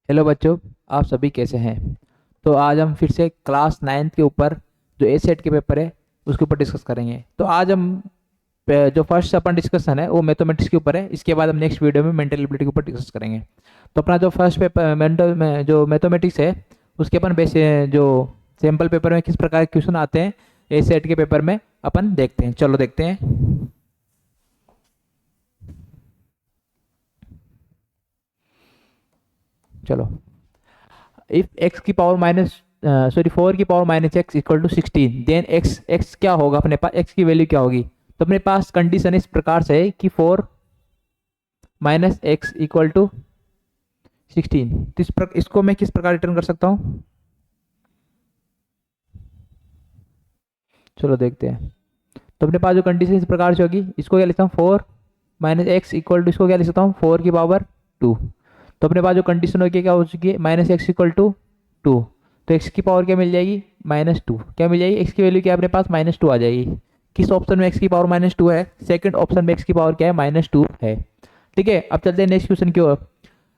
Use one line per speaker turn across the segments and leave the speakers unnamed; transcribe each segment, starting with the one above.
Hello बच्चों, आप सभी कैसे हैं। तो आज हम फिर से क्लास 9th के ऊपर जो ए सेट के पेपर है उसके ऊपर डिस्कस करेंगे। तो आज हम जो फर्स्ट अपन डिस्कशन है वो मैथमेटिक्स के ऊपर है। इसके बाद हम नेक्स्ट वीडियो में मेंटल एबिलिटी के ऊपर डिस्कस करेंगे। तो अपना जो फर्स्ट पेपर मेंटल में जो मैथमेटिक्स है उसके अपन बेस जो सैम्पल पेपर में किस प्रकार के क्वेश्चन आते हैं ए सेट के पेपर में अपन देखते हैं। चलो देखते हैं। चलो, इफ एक्स की पावर माइनस सॉरी 4 की power minus x equal to 16, then x x क्या होगा, अपने पास एक्स की वैल्यू क्या होगी। तो अपने पास कंडीशन इस प्रकार से है कि 4 माइनस एक्स इक्वल टू 16। तो इसको मैं किस प्रकार रिटर्न कर सकता हूँ। चलो देखते हैं। तो अपने पास जो कंडीशन इस प्रकार से होगी, इसको क्या लिखता हूँ 4 माइनस एक्स इक्वल टू, इसको क्या लिख सकता हूँ 4 की पावर 2। तो अपने पास जो कंडीशन होगी क्या हो चुकी है, माइनस एक्स इक्वल टू 2। तो एक्स की पावर क्या मिल जाएगी, -2। क्या मिल जाएगी, एक्स की वैल्यू क्या है अपने पास -2 आ जाएगी। किस ऑप्शन में एक्स की पावर -2 है, सेकंड ऑप्शन में एक्स की पावर क्या है -2 है। ठीक है, अब चलते हैं नेक्स्ट क्वेश्चन की ओर।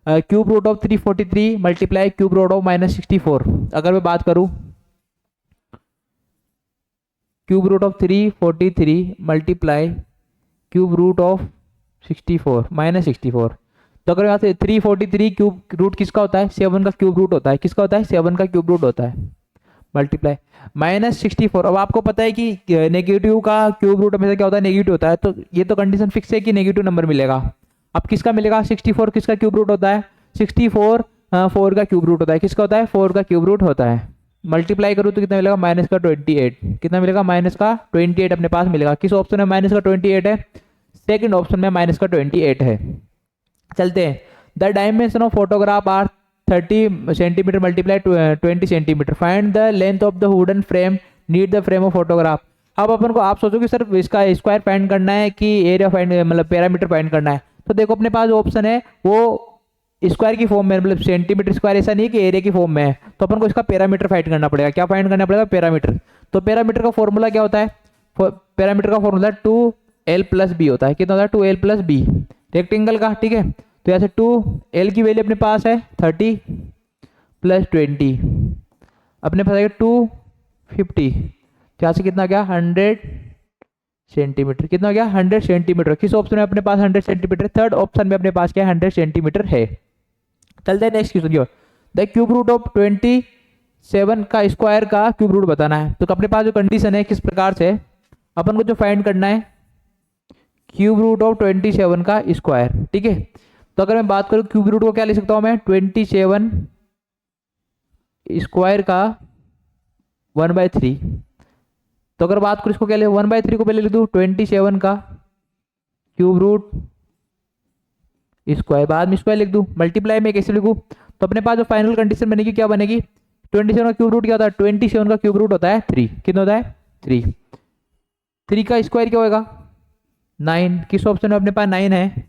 Cube root of 343 multiply cube root of -64। अगर मैं बात करूं cube root of 343 multiply cube root of 64 -64। तो अगर यहाँ से 343 क्यूब रूट किसका होता है, 7 का क्यूब रूट होता है। किसका होता है, 7 का क्यूब रूट होता है। मल्टीप्लाई -64। अब आपको पता है कि नेगेटिव का क्यूब रूट हमेशा क्या होता है, नेगेटिव होता है। तो ये तो कंडीशन फिक्स है कि नेगेटिव नंबर मिलेगा। अब किसका मिलेगा, 64 किसका क्यूब रूट होता है, 64 4 का क्यूब रूट होता है। किसका होता है, 4 का क्यूब रूट होता है। मल्टीप्लाई करूँ तो कितना मिलेगा, -28। कितना मिलेगा, -28 अपने पास मिलेगा। किस ऑप्शन में -28 है, सेकंड ऑप्शन में -28 है। चलते हैं। The dimension of photograph are 30 centimetre multiply 20 centimetre. Find the length of the wooden frame need the frame of photograph. अब अपन को आप सोचो कि सर इसका स्क्वायर फाइंड करना है कि एरिया फाइंड मतलब पैरामीटर फाइंड करना है। तो देखो अपने पास जो ऑप्शन है वो स्क्वायर की फॉर्म में, मतलब सेंटीमीटर स्क्वायर ऐसा नहीं है कि एरिया की फॉर्म में है। तो अपन को इसका पैरामीटर फाइंड करना पड़ेगा। क्या फाइंड करना पड़ेगा, पैरामीटर। तो पैरामीटर का फॉर्मूला क्या होता है, पैरामीटर का फॉर्मूला 2l+b होता है। कितना होता है, 2l+b रेक्टेंगल का। ठीक है, तो यहाँ से 2l की वैल्यू अपने पास है 30 + 20 अपने पास आएगा 250। तो यहाँ से कितना गया, 100 सेंटीमीटर। कितना हो गया, 100 सेंटीमीटर। किस ऑप्शन में अपने पास 100 सेंटीमीटर, थर्ड ऑप्शन में अपने पास क्या है, 100 सेंटीमीटर है। चलते हैं नेक्स्ट क्वेश्चन की ओर। द क्यूब रूट ऑफ 27 का स्क्वायर का क्यूब रूट बताना है। तो अपने पास जो कंडीशन है किस प्रकार से, अपन को जो फाइंड करना है क्यूब रूट ऑफ 27 का स्क्वायर। ठीक है, तो अगर मैं बात करूं क्यूब रूट को क्या लिख सकता हूं मैं, 27 स्क्वायर का 1/3। तो अगर बात करूं इसको क्या ले, 1/3 को पहले लिख दूं 27 का क्यूब रूट स्क्वायर, बाद में स्क्वायर लिख दूं। मल्टीप्लाई में कैसे लिखूं, तो अपने पास जो फाइनल कंडीशन बनेगी क्या बनेगी, 27 का क्यूब रूट क्या होता है, 27 का क्यूब रूट होता है 3। कितना होता है, 3। 3 का स्क्वायर क्या होगा, 9। किस ऑप्शन में अपने पास 9 है,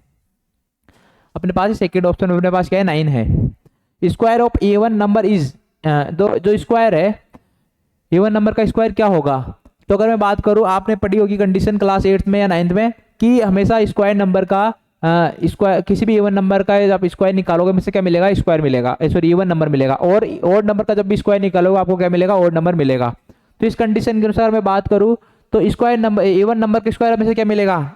अपने पास सेकेंड ऑप्शन में अपने पास क्या है, 9 है। Square of A1 number is, जो स्क्वायर है A1 नंबर का स्क्वायर क्या होगा। तो अगर मैं बात करूं, आपने पढ़ी होगी कंडीशन क्लास 8 में या 9th में कि हमेशा स्क्वायर नंबर का स्क्वायर, किसी भी A1 नंबर का जब स्क्वायर निकालोगे में से क्या मिलेगा, स्क्वायर मिलेगा, सॉरी A1 नंबर मिलेगा। और ओड नंबर का जब भी स्क्वायर निकालोगे आपको क्या मिलेगा, ओड नंबर मिलेगा। तो इस कंडीशन के अनुसार मैं बात करूं तो स्क्वायर नंबर A1 नंबर के स्क्वायर में से क्या मिलेगा,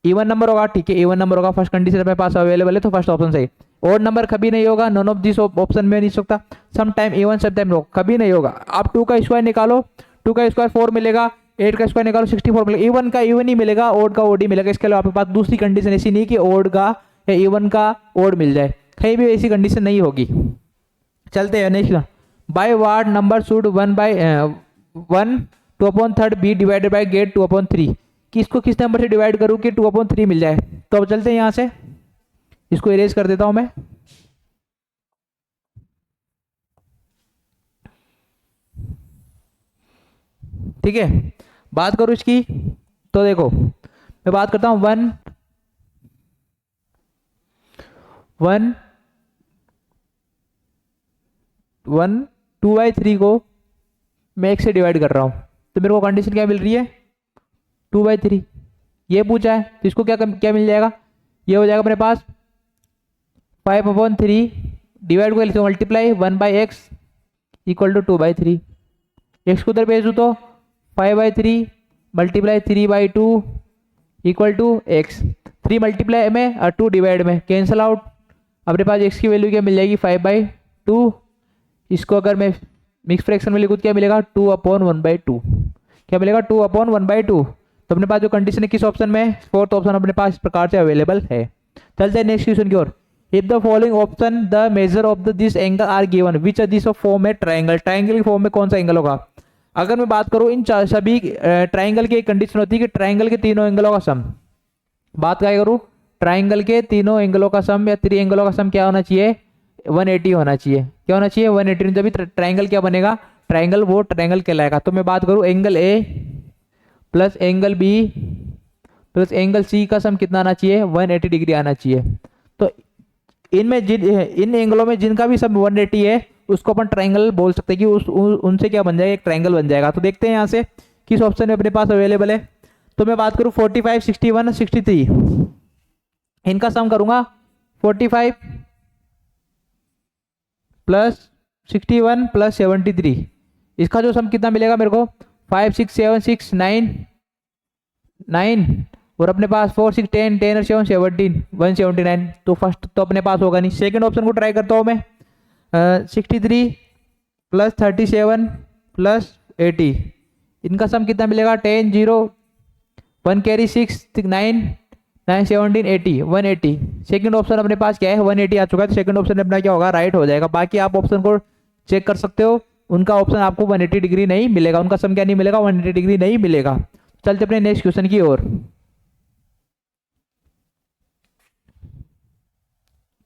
A1 नंबर होगा। ठीक है, A1 नंबर होगा, फर्स्ट कंडीशन अपने पास अवेलेबल है तो फर्स्ट ऑप्शन सही। ओड नंबर कभी नहीं होगा, नॉन ऑफ दिस ऑप्शन में नहीं सकता। Some time A1 some time कभी नहीं होगा। आप 2 का स्क्वायर निकालो, 2 का स्क्वायर 4 मिलेगा, 8 का स्क्वायर निकालो 64 मिलेगा। A1 का A1 ही मिलेगा, ओड का ओड ही मिलेगा। इसके अलावा आपके पास दूसरी कंडीशन ऐसी नहीं कि ओड का या A1 का ओड मिल जाए, कहीं भी ऐसी कंडीशन नहीं होगी। चलते हैं next. By what number should 1 2/3 be divided by get 2/3। कि इसको किस नंबर से डिवाइड करूं कि 2/3 मिल जाए। तो अब चलते हैं यहां से, इसको इरेज कर देता हूं मैं। ठीक है, बात करूं इसकी तो देखो मैं बात करता हूं 1 2/3 को मैं एक से डिवाइड कर रहा हूं। तो मेरे को कंडीशन क्या मिल रही है, 2/3 ये पूछा है। तो इसको क्या क्या मिल जाएगा, ये हो जाएगा अपने पास 5/3 डिवाइड को multiply 1/x equal to 2/3। X को उधर भेज दूँ तो 5/3 multiply 3/2 equal to x. 3 multiply में और 2 डिवाइड में कैंसल आउट। अपने पास एक्स की वैल्यू क्या मिल जाएगी 5/2। इसको अगर मैं मिक्स फ्रैक्शन में लिखूँ क्या मिलेगा 2/1/2। क्या मिलेगा 2/1/2। तो अपने पास जो कंडीशन है किस ऑप्शन में, फोर्थ ऑप्शन अपने पास इस प्रकार से अवेलेबल है। चलते हैं नेक्स्ट क्वेश्चन की ओर। If the following option the major of the this angle are given which this of form है ट्राइंगल। ट्राइंगल की फॉर्म में कौन सा एंगल होगा। अगर मैं बात करूं इन सभी ट्राइंगल की एक कंडीशन होती है कि ट्राइंगल के तीनों एंगलों का सम। बात क्या करूं, ट्राइंगल के तीनों एंगलों का सम या त्रिएंगलों का सम क्या होना चाहिए 180 होना चाहिए। क्या होना चाहिए 180। जब ट्राइंगल क्या बनेगा, ट्राइंगल वो ट्राइंगल कहलाएगा। तो मैं बात करूं angle A plus angle B plus angle C का सम कितना आना चाहिए 180 डिग्री आना चाहिए। तो इनमें इन एंगलों में जिनका भी सम 180 है उसको अपन ट्राइंगल बोल सकते हैं कि उनसे क्या बन जाएगा, एक ट्राइंगल बन जाएगा। तो देखते हैं यहाँ से किस ऑप्शन में अपने पास अवेलेबल है। तो मैं बात करूं 45, 61, 63 इनका सम करूंगा 45 प्लस 61 प्लस 73। इसका जो सम कितना मिलेगा मेरे को 5, 6, 7, 6, 9 और अपने पास 4, 6, 10, 10 और 7, 17, 179। तो फर्स्ट तो अपने पास होगा नहीं। सेकंड ऑप्शन को ट्राई करता हूँ मैं 63 प्लस 37 प्लस 80 इनका सम कितना मिलेगा 10, 0, 1 कैरी 6, 9, 9, 17, 80, 180। सेकंड ऑप्शन अपने पास क्या है 180 आ चुका है। तो सेकंड ऑप्शन अपना क्या होगा राइट हो जाएगा। बाकी आप ऑप्शन को चेक कर सकते हो, उनका ऑप्शन आपको 180 डिग्री नहीं मिलेगा, उनका सम क्या नहीं मिलेगा 180 डिग्री नहीं मिलेगा। चलते अपने नेक्स्ट क्वेश्चन की ओर।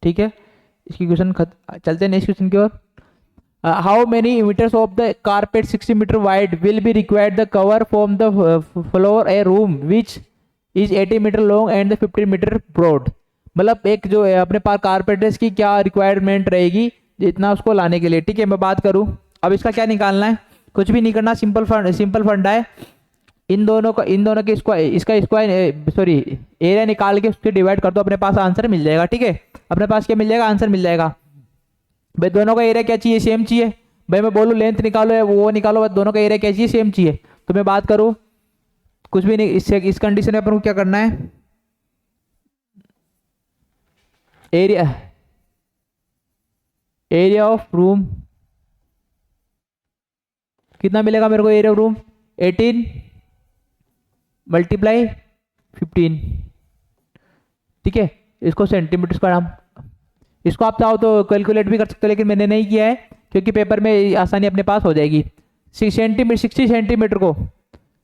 ठीक है, इसकी क्वेश्चन चलते हैं नेक्स्ट क्वेश्चन की ओर। How many metres of the carpet 60 metre wide will be required the cover from the floor a room which is 80 metre long and the 15 metre broad. मतलब एक जो है अपने पास कारपेट है इसकी क्या रिक्वायरमेंट रहेगी जितना उसको लाने के लिए। ठीक है, मैं बात करूं अब इसका क्या निकालना है, कुछ भी नहीं करना, सिंपल फंडा है। इन दोनों के स्क्वायर, इसका स्क्वायर सॉरी एरिया निकाल के उसके डिवाइड कर दो, अपने पास आंसर मिल जाएगा। ठीक है, अपने पास क्या मिल जाएगा आंसर मिल जाएगा। भाई दोनों का एरिया क्या चाहिए सेम चाहिए। भाई मैं बोलूँ लेंथ निकालो वो निकालो, बस दोनों का एरिया क्या चाहिए सेम चाहिए। तो मैं बात करूँ कुछ भी नहीं, इससे इस कंडीशन में अपन को क्या करना है एरिया ऑफ रूम कितना मिलेगा मेरे को एरिया ऑफ रूम 18 मल्टीप्लाई 15। ठीक है, इसको सेंटीमीटर पर हम इसको आप चाहो तो कैलकुलेट भी कर सकते हो, लेकिन मैंने नहीं किया है क्योंकि पेपर में आसानी अपने पास हो जाएगी। 60 सेंटीमीटर को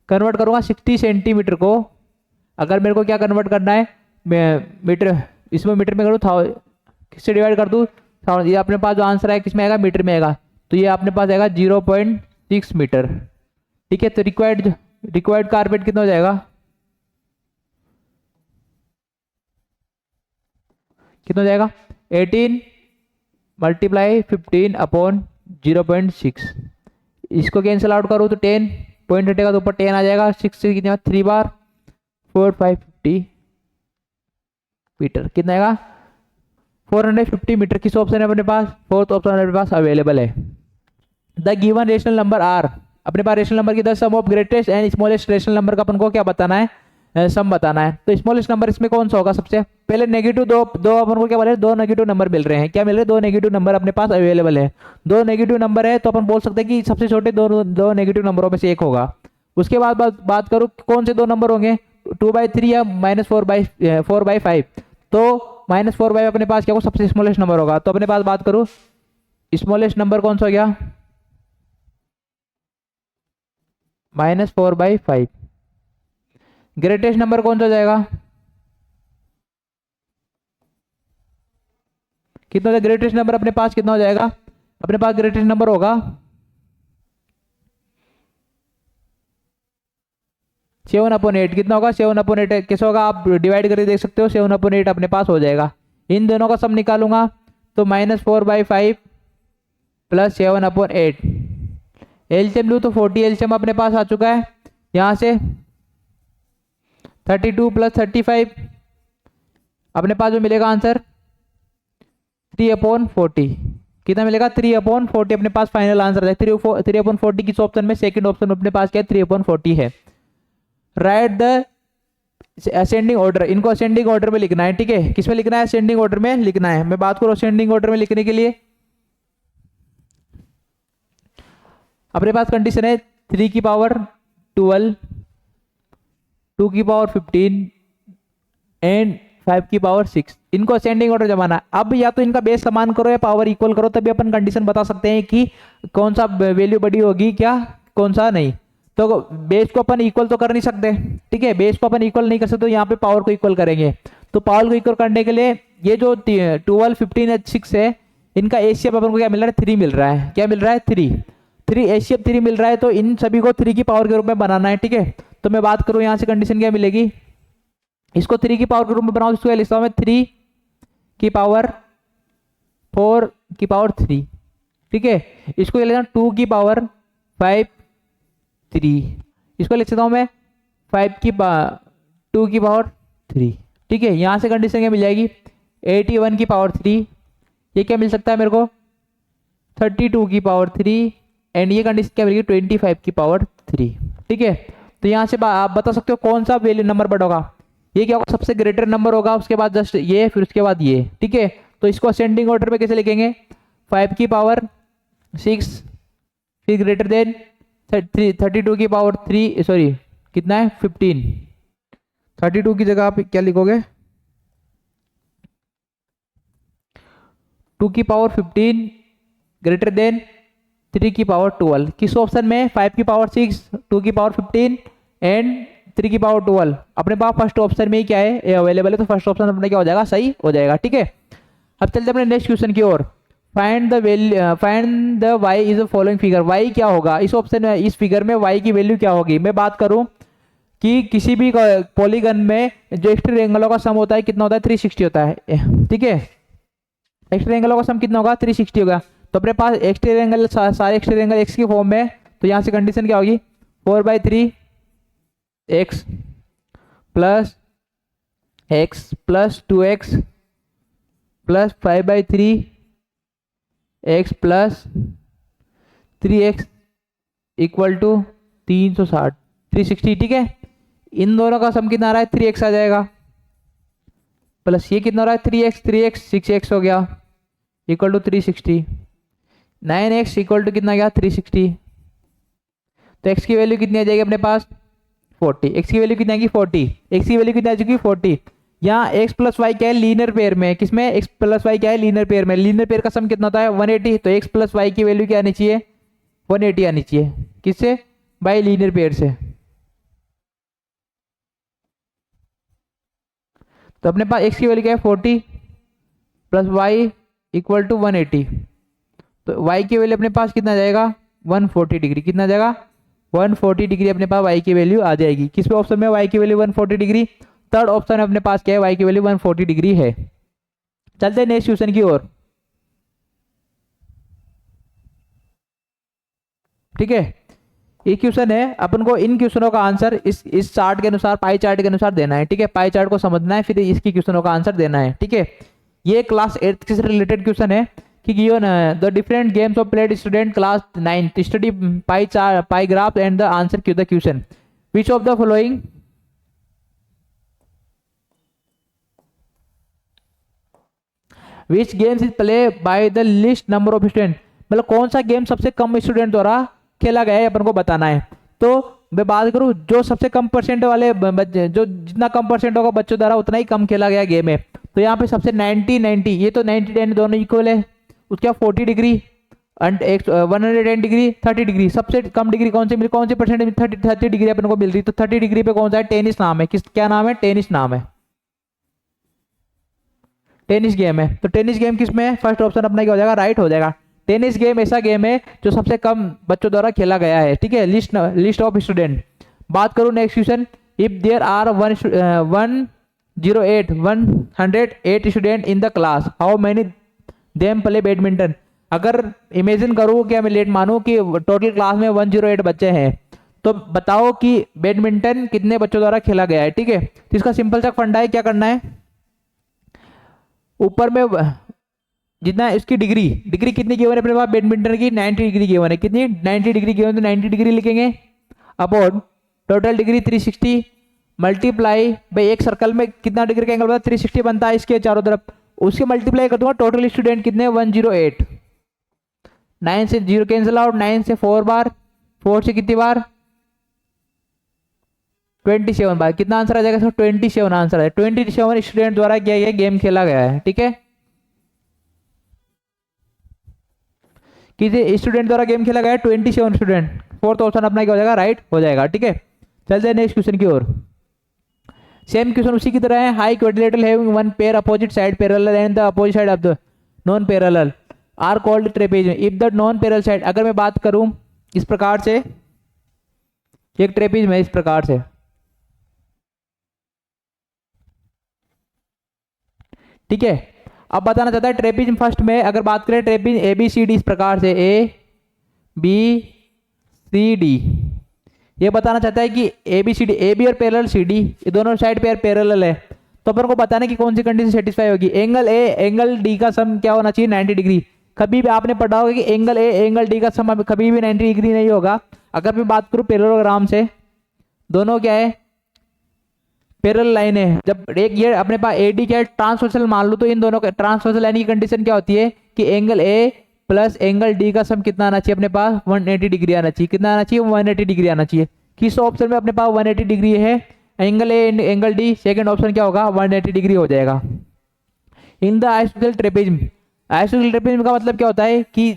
कन्वर्ट करूंगा 60 सेंटीमीटर को। अगर मेरे को क्या कन्वर्ट करना है मीटर, इसमें मीटर में करूँ किससे डिवाइड कर दूँ, ये अपने पास जो आंसर है किसमें आएगा मीटर में आएगा। तो ये अपने पास आएगा 0.6 मीटर। ठीक है, तो रिक्वायर्ड कारपेट कितना हो जाएगा, कितना हो जाएगा 18 मल्टीप्लाई 15 अपॉन 0.6। इसको कैंसिल आउट करो तो 10 पॉइंट हटेगा तो ऊपर 10 आ जाएगा। 6 से कितना 3 बार 4, 550 मीटर कितना आएगा 450 मीटर। किस ऑप्शन है अपने पास, फोर्थ ऑप्शन अपने पास अवेलेबल है। The given rational number are, अपने पास रेशनल नंबर की the sum of greatest and smallest rational number का अपन को क्या बताना है सम बताना है। तो स्मॉलेस्ट नंबर इसमें कौन सा होगा, सबसे पहले नेगेटिव दो अपन को क्या बोले दो नेगेटिव नंबर मिल रहे हैं। क्या मिल रहे हैं, दो नेगेटिव नंबर अपने पास अवेलेबल है। दो नेगेटिव नंबर है तो अपन बोल सकते हैं कि सबसे छोटे दो नेगेटिव नंबरों में से एक होगा। उसके बाद बात करूँ कौन से दो नंबर होंगे 2/3 या -4/5। तो -4/5 अपने पास क्या होगा सबसे स्मॉलेस्ट नंबर होगा। तो अपने पास बात करूँ स्मॉलेस्ट नंबर कौन सा हो गया -4/5। ग्रेटेस्ट नंबर कौन सा हो जाएगा, कितना हो जाएगा ग्रेटेस्ट नंबर अपने पास कितना हो जाएगा, अपने पास ग्रेटेस्ट नंबर होगा 7/8। कितना होगा 7/8 कैसे होगा आप डिवाइड करके देख सकते हो। 7/8 अपने पास हो जाएगा। इन दोनों का सम निकालूंगा तो -4/5 प्लस 7/8 एलसीएम लूँ तो 40 एलसीएम अपने पास आ चुका है। यहाँ से 32 प्लस 35 अपने पास जो मिलेगा आंसर 3/40 कितना मिलेगा? 3/40 अपने पास फाइनल आंसर है। 3/40 किस ऑप्शन में? सेकंड ऑप्शन में अपने पास क्या है? 3/40 है। राइट द असेंडिंग ऑर्डर, इनको असेंडिंग ऑर्डर में लिखना है, ठीक है। किस में लिखना है? असेंडिंग ऑर्डर में लिखना है। मैं बात करूं असेंडिंग ऑर्डर में लिखने के लिए, अपने पास कंडीशन है 3 की पावर 12, 2 की पावर 15 एंड 5 की पावर 6, इनको असेंडिंग ऑर्डर जमाना है। अब या तो इनका बेस समान करो या पावर इक्वल करो, तभी अपन कंडीशन बता सकते हैं कि कौन सा वैल्यू बड़ी होगी, क्या कौन सा नहीं। तो बेस को अपन इक्वल तो कर नहीं सकते, ठीक है। बेस को अपन इक्वल नहीं कर सकते, तो यहाँ पे पावर को इक्वल करेंगे। तो पावर को इक्वल करने के लिए ये जो 12, 15 और 6 है, इनका एचसीएफ अपन को क्या मिल रहा है? 3 मिल रहा है। क्या मिल रहा है? 3 एचसीएफ 3 मिल रहा है। तो इन सभी को 3 की पावर के रूप में बनाना है, ठीक है। तो मैं बात करूं यहाँ से कंडीशन क्या मिलेगी, इसको 3 की पावर के रूप में बनाओ, इसको लिखता हूं मैं 3 की पावर 4 की पावर 3, ठीक है। इसको ले लेना 2 की पावर 5 3, इसको लिख सकता हूं मैं 2 की पावर 3, ठीक है। यहां से कंडीशन क्या मिल जाएगी? 81 की पावर 3, ये क्या मिल सकता है मेरे को? 32 की पावर 3 एंड ये कंडीशन क्या मिलेगी? 25 की पावर 3, ठीक है। तो यहां से आप बता सकते हो कौन सा वैल्यू नंबर बड़ा होगा। ये क्या होगा? सबसे ग्रेटर नंबर होगा, उसके बाद जस्ट ये, फिर उसके बाद ये, ठीक है। तो इसको असेंडिंग ऑर्डर में कैसे लिखेंगे? 5 की पावर 6 फिर ग्रेटर देन 32 की पावर 3, सॉरी कितना है? 15। 32 की जगह आप क्या लिखोगे? 2 की पावर 15 ग्रेटर देन 3 की पावर 12। किस ऑप्शन में? 5 की पावर 6, 2 की पावर 15 एंड 3 की पावर 12। अपने पास फर्स्ट ऑप्शन में ही क्या है? ये अवेलेबल है, तो फर्स्ट ऑप्शन अपने क्या हो जाएगा? सही हो जाएगा, ठीक है। अब चलते अपने नेक्स्ट क्वेश्चन की ओर। Find the value, find the y is the following figure. Y क्या होगा इस ऑप्शन में? इस फिगर में वाई की वैल्यू क्या होगी? मैं बात करूं कि किसी भी पॉलीगन में जो एक्सट्रीम एंगलों का सम होता है कितना होता है? 360 होता है, ठीक है। एक्सट्रीम एंगलों का सम कितना होगा? 360 होगा। तो अपने पास एक्सट्रीम एंगल, सारे एक्सट्रीम एंगल एक्स की फॉर्म में, तो यहाँ से कंडीशन क्या होगी? 4/3 x plus x plus 2x plus 5/3 x plus 3x equal to 360, 360, ठीक है। इन दोनों का सम कितना आ रहा है? 3x आ जाएगा, प्लस ये कितना हो रहा है? 3x 6x हो गया equal to 360, 9x equal to कितना गया? 360। तो x की वैल्यू कितनी आ जाएगी अपने पास? 40। x की वैल्यू कितनी आएगी? 40। x की वैल्यू कितनी आ चुकी? 40। यहाँ x प्लस वाई क्या है? लीनियर पेयर में। किसमें? x प्लस वाई क्या है? लीनियर पेयर में। लीनियर पेयर का सम कितना होता है? 180। तो x प्लस वाई की वैल्यू क्या आनी चाहिए? 180 आनी चाहिए। किससे? बाई लीनियर पेयर से। तो अपने पास x की वैल्यू क्या है? 40 प्लस वाई इक्वल टू 180। तो y की वैल्यू अपने पास कितना आ जाएगा? 140 डिग्री। कितना आ जाएगा? 140 डिग्री अपने पास y की वैल्यू आ जाएगी। किस पे ऑप्शन में y की वैल्यू 140 डिग्री? थर्ड ऑप्शन अपने पास क्या है? y की वैल्यू 140 डिग्री है। चलते हैं नेक्स्ट क्वेश्चन की ओर, ठीक है। ये क्वेश्चन है, अपन को इन क्वेश्चनों का आंसर इस चार्ट के अनुसार, पाई चार्ट के अनुसार देना है, ठीक है। पाई चार्ट को समझना है, फिर इसकी क्वेश्चनों का आंसर देना है, ठीक है। ये क्लास 8 से रिलेटेड क्वेश्चन है कि given the different games of played student class 9 study pi graph and the answer Q the question which of the following which games is play by the list number of student. मतलब कौन सा game सबसे कम student द्वारा खेला गया है, अपन को बताना है। तो मैं बात करूं, जो सबसे कम परसेंट वाले जो जितना कम परसेंट होगा बच्चों द्वारा उतना ही कम खेला गया गेम है। तो यहाँ पे सबसे 90 ये तो 90 दोनों इक्वल है। उसके बाद 40 डिग्री एंड 110 डिग्री, 30 डिग्री। सबसे कम डिग्री कौन सी मिली? कौन सी परसेंट? 30 डिग्री अपन को मिल रही। तो 30 डिग्री पे कौन सा है? टेनिस नाम है। क्या नाम है? टेनिस नाम है। टेनिस गेम है। तो टेनिस गेम किस में है? फर्स्ट ऑप्शन अपना क्या हो जाएगा? राइट हो जाएगा। टेनिस गेम ऐसा गेम है जो सबसे कम बच्चों द्वारा खेला गया है, ठीक है। List of student. बात करूं next question, if there are 108 student in the class, how many them play badminton. अगर इमेजिन करूं कि मैं लेट मानूं कि टोटल क्लास में 108 बच्चे हैं, तो बताओ कि बैडमिंटन कितने बच्चों द्वारा खेला गया है, ठीक है। तो इसका सिंपल सा फंडा है, क्या करना है? ऊपर में जितना इसकी डिग्री डिग्री कितनी गिवन है अपने पास बैडमिंटन की 90 डिग्री गिवन है, कितनी 90 डिग्री गिवन, तो 90 डिग्री लिखेंगे अपॉन टोटल डिग्री 360 मल्टीप्लाई भाई एक सर्कल में कितना डिग्री का एंगल बनता है 360 बनता है इसके चारों तरफ, उसके मल्टीप्लाई कर दूंगा टोटल स्टूडेंट कितने 108, 9 से 0 कैंसिल आउट, 9 से 4 बार, 4 से कितनी बार 27 बार, कितना आंसर आ जाएगा सर 27 आंसर है। 27 स्टूडेंट द्वारा किया गया गेम खेला गया है, ठीक है, किसी स्टूडेंट द्वारा गेम खेला गया है 27 स्टूडेंट, फोर्थ ऑप्शन अपना क्या हो जाएगा राइट हो जाएगा, ठीक है। चलते हैं नेक्स्ट क्वेश्चन की ओर। सेम क्वेश्चन उसी की तरह है, high quadrilateral having one pair opposite side parallel and the opposite side of the non parallel are called trapezium if the non parallel side, अगर मैं बात करूं इस प्रकार से एक ट्रेपेजियम है इस प्रकार से, ठीक है। अब बताना चाहता है ट्रेपेजियम फर्स्ट में अगर बात करें trapezium A B C D इस प्रकार से ए बी सी डी, ये बताना चाहता है कि A B C D, A B और पैरेलल सी डी ये दोनों साइड पे पैरेलल है, तो अपन को बताना कि कौन सी कंडीशन सेटिस्फाई होगी। एंगल ए एंगल डी का सम क्या होना चाहिए 90 डिग्री, कभी भी आपने पढ़ा होगा कि एंगल ए एंगल डी का सम कभी भी 90 डिग्री नहीं होगा। अगर मैं बात करूं पैरेललोग्राम से, दोनों क्या है पैरेलल लाइन है, जब एक ये अपने पास ए डी क्या है ट्रांसवर्सल मान लो, तो इन दोनों का ट्रांसवर्सल लाइन की कंडीशन क्या होती है कि angle A plus angle D का सम कितना आना चाहिए अपने पास 180 डिग्री आना चाहिए, कितना आना चाहिए 180 डिग्री आना चाहिए। किस ऑप्शन में अपने पास 180 डिग्री है angle A angle D, second option क्या होगा 180 डिग्री हो जाएगा। In the isosceles trapezium, isosceles trapezium का मतलब क्या होता है कि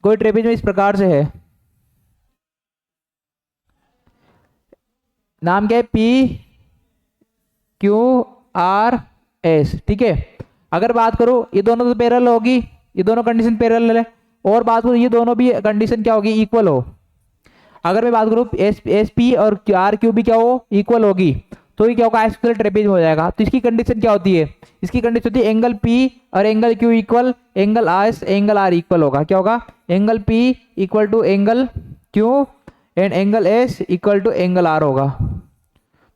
कोई ट्रेपेजियम इस प्रकार से है, नाम क्या है पी क्यू आर एस, ठीक है। अगर बात करो ये दोनों तो पैरेलल होगी, ये दोनों कंडीशन पैरेलल है, और बात करो ये दोनों भी कंडीशन क्या होगी इक्वल हो। अगर मैं बात करूँ एस पी और आर क्यू भी क्या हो इक्वल होगी, तो ये क्या होगा आइसोसेलेस ट्रेपेजियम हो जाएगा। तो इसकी कंडीशन क्या होती है, इसकी कंडीशन होती है एंगल पी और angle Q equal, angle S angle R equal होगा, क्या होगा angle P equal to angle Q and angle S equal to angle R होगा,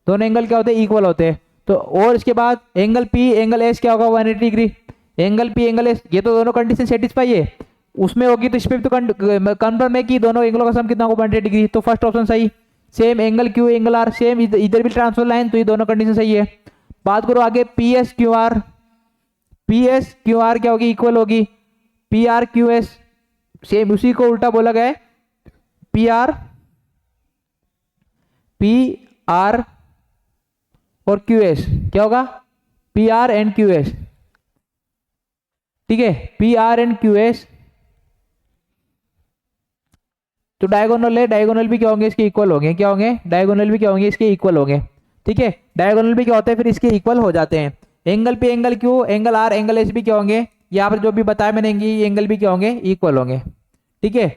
दोनों एंगल क्या होते हैं इक्वल होते हैं। तो और इसके बाद एंगल पी एंगल एस क्या होगा 180 degree, angle P angle S ये तो दोनों कंडीशन सेटिस्फाई है उसमें होगी, तो इस पे तो कंफर्म है कि दोनों एंगलों का सम कितना होगा 180 डिग्री, तो फर्स्ट ऑप्शन सही। Same angle Q angle R same, इधर भी ट्रांसफर लाइन, तो ये दोनों कंडीशन सही है। बात करो आगे पी एस क्यू आर क्या होगी इक्वल होगी P R Q S, same उसी को उल्टा बोला गया है पी आर और क्यू एस क्या होगा P R and Q S, ठीक है P R and Q S. तो डायगोनल है, डायगोनल भी क्या होंगे इसके इक्वल होंगे, क्या होंगे डायगोनल भी क्या होंगे इसके इक्वल होंगे, ठीक है। डायगोनल भी क्या होते हैं फिर इसके इक्वल हो जाते हैं। एंगल पे angle Q angle R angle S भी क्या होंगे, यहाँ पर जो भी बताया मैंने ये एंगल भी क्या होंगे इक्वल होंगे, ठीक है।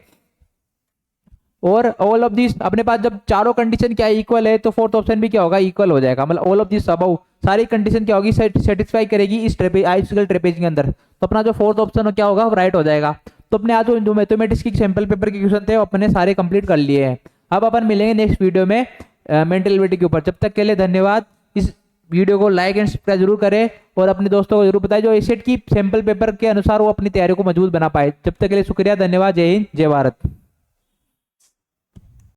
और ऑल ऑफ दिस अपने पास जब चारों कंडीशन क्या इक्वल है, तो फोर्थ ऑप्शन भी क्या होगा इक्वल हो जाएगा, मतलब ऑल ऑफ दिस अबव सारी कंडीशन क्या होगी सेटिस्फाई करेगी इस आइसोसेलेस ट्रेपेजियम के अंदर, तो अपना जो फोर्थ ऑप्शन क्या होगा राइट हो जाएगा। तो अपने आज जो मैथमेटिक्स की सैंपल पेपर के क्वेश्चन थे वो अपने सारे कंप्लीट कर लिए हैं। अब अपन मिलेंगे नेक्स्ट वीडियो में मेंटल एबिलिटी के ऊपर। जब तक के लिए धन्यवाद। इस वीडियो को लाइक एंड सब्सक्राइब जरूर करें और अपने दोस्तों को जरूर बताएं जो एसेट की सैंपल पेपर के अनुसार वो अपनी तैयारी को मजबूत बना पाए। जब तक के लिए शुक्रिया, धन्यवाद, जय हिंद, जय भारत।